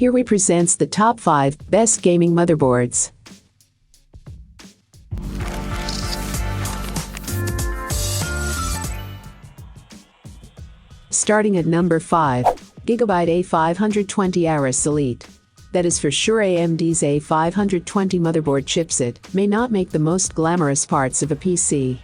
Here we presents the top 5 best gaming motherboards. Starting at number 5, Gigabyte A520 Aorus Elite. That is for sure. AMD's A520 motherboard chipset may not make the most glamorous parts of a PC.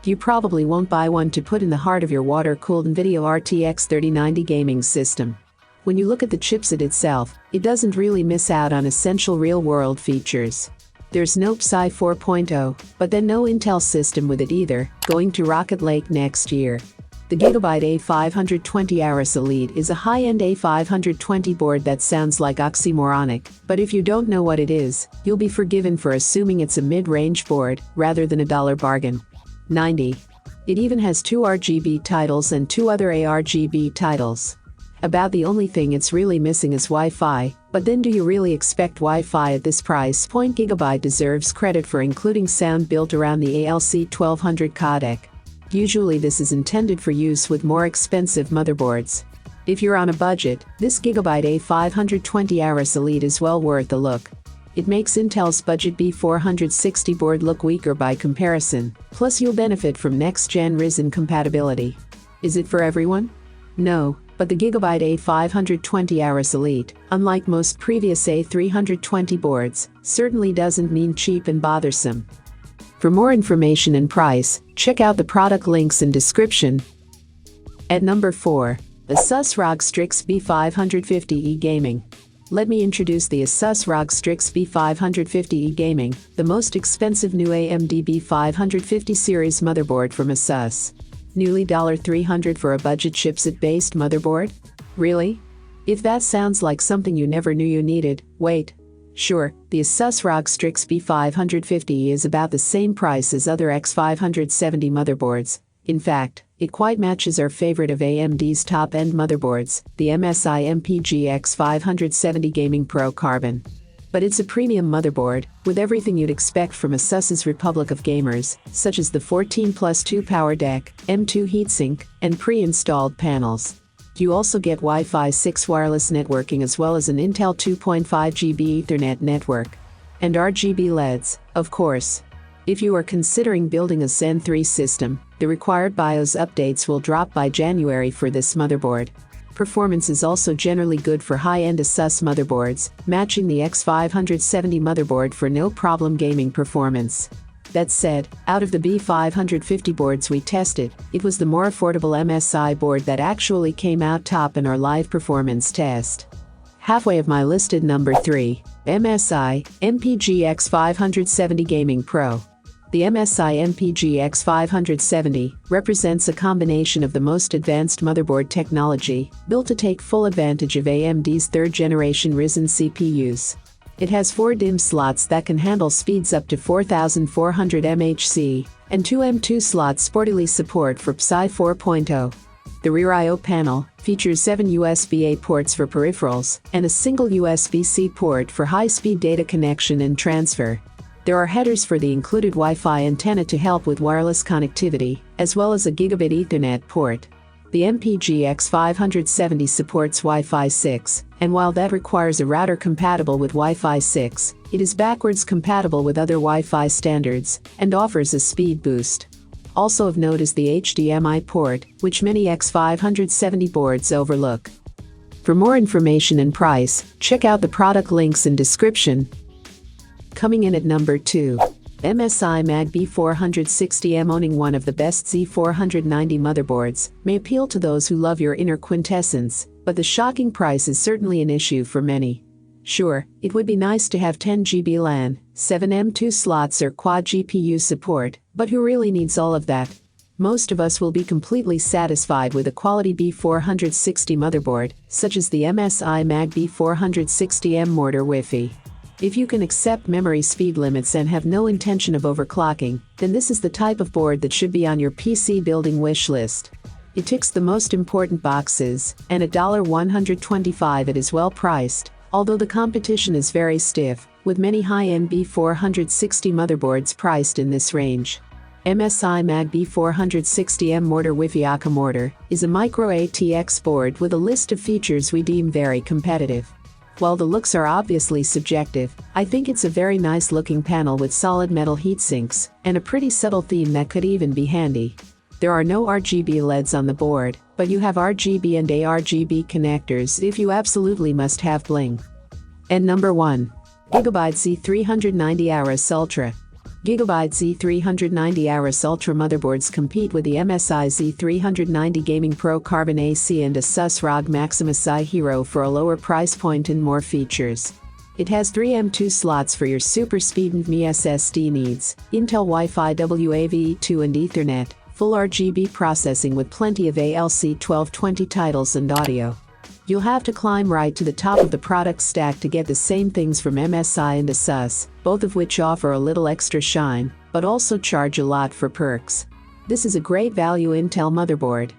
You probably won't buy one to put in the heart of your water-cooled NVIDIA RTX 3090 gaming system. When you look at the chipset itself, it doesn't really miss out on essential real-world features. There's no Psy 4.0, but then no Intel system with it either, going to Rocket Lake next year. The Gigabyte A520 Aorus Elite is a high-end A520 board that sounds like oxymoronic, but if you don't know what it is, you'll be forgiven for assuming it's a mid-range board rather than a dollar bargain. 90. It even has 2 RGB titles and 2 other ARGB titles. About the only thing it's really missing is Wi-Fi, but then do you really expect Wi-Fi at this price point? Gigabyte deserves credit for including sound built around the ALC 1200 codec. Usually this is intended for use with more expensive motherboards. If you're on a budget, this Gigabyte A520 Aorus Elite is well worth a look. It makes Intel's budget B460 board look weaker by comparison, plus you'll benefit from next-gen Ryzen compatibility. Is it for everyone? No, but the Gigabyte A520 Aorus Elite, unlike most previous A320 boards, certainly doesn't mean cheap and bothersome. For more information and price, check out the product links in description. At number 4, Asus ROG Strix B550E Gaming. Let me introduce the Asus ROG Strix B550E Gaming, the most expensive new AMD B550 series motherboard from Asus. Newly $300 for a budget chipset-based motherboard? Really? If that sounds like something you never knew you needed, wait. Sure, the Asus ROG Strix B550 is about the same price as other X570 motherboards. In fact, it quite matches our favorite of AMD's top-end motherboards, the MSI MPG X570 Gaming Pro Carbon. But it's a premium motherboard, with everything you'd expect from Asus's Republic of Gamers, such as the 14+2 power deck, M2 heatsink, and pre-installed panels. You also get Wi-Fi 6 wireless networking as well as an Intel 2.5GB Ethernet network. And RGB LEDs, of course. If you are considering building a Zen 3 system, the required BIOS updates will drop by January for this motherboard. Performance is also generally good for high-end Asus motherboards, matching the X570 motherboard for no-problem gaming performance. That said, out of the B550 boards we tested, it was the more affordable MSI board that actually came out top in our live performance test. Halfway of my listed number 3, MSI MPG X570 Gaming Pro. The MSI MPG X570 represents a combination of the most advanced motherboard technology, built to take full advantage of AMD's third-generation Ryzen CPUs. It has 4 DIMM slots that can handle speeds up to 4400 MHz, and 2 M2 slots sportily support for Psy 4.0. The rear I/O panel features 7 USB-A ports for peripherals, and a single USB-C port for high-speed data connection and transfer. There are headers for the included Wi-Fi antenna to help with wireless connectivity, as well as a Gigabit Ethernet port. The MPG X570 supports Wi-Fi 6, and while that requires a router compatible with Wi-Fi 6, it is backwards compatible with other Wi-Fi standards, and offers a speed boost. Also of note is the HDMI port, which many X570 boards overlook. For more information and price, check out the product links in description. Coming in at number 2. MSI Mag B460M. Owning one of the best Z490 motherboards may appeal to those who love your inner quintessence, but the shocking price is certainly an issue for many. Sure, it would be nice to have 10 GB LAN, 7 M2 slots or quad GPU support, but who really needs all of that? Most of us will be completely satisfied with a quality B460 motherboard, such as the MSI Mag B460M Mortar Wi-Fi. If you can accept memory speed limits and have no intention of overclocking, then this is the type of board that should be on your PC building wish list. It ticks the most important boxes, and at $125 it is well priced, although the competition is very stiff, with many high-end B460 motherboards priced in this range. MSI Mag B460M Mortar Wi-Fi Aka Mortar is a micro ATX board with a list of features we deem very competitive. While the looks are obviously subjective, I think it's a very nice looking panel with solid metal heatsinks, and a pretty subtle theme that could even be handy. There are no RGB LEDs on the board, but you have RGB and ARGB connectors if you absolutely must have bling. And number 1. Gigabyte Z390 Aorus Ultra. Gigabyte Z390 Aorus Ultra motherboards compete with the MSI Z390 Gaming Pro Carbon AC and Asus ROG Maximus I Hero for a lower price point and more features. It has 3 M.2 slots for your super speed NVMe SSD needs, Intel Wi-Fi WAV2 and Ethernet, full RGB processing with plenty of ALC 1220 titles and audio. You'll have to climb right to the top of the product stack to get the same things from MSI and Asus, both of which offer a little extra shine, but also charge a lot for perks. This is a great value Intel motherboard.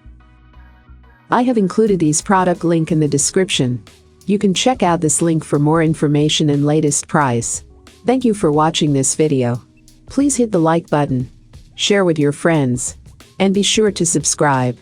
I have included these product link in the description. You can check out this link for more information and latest price. Thank you for watching this video. Please hit the like button, share with your friends, and be sure to subscribe.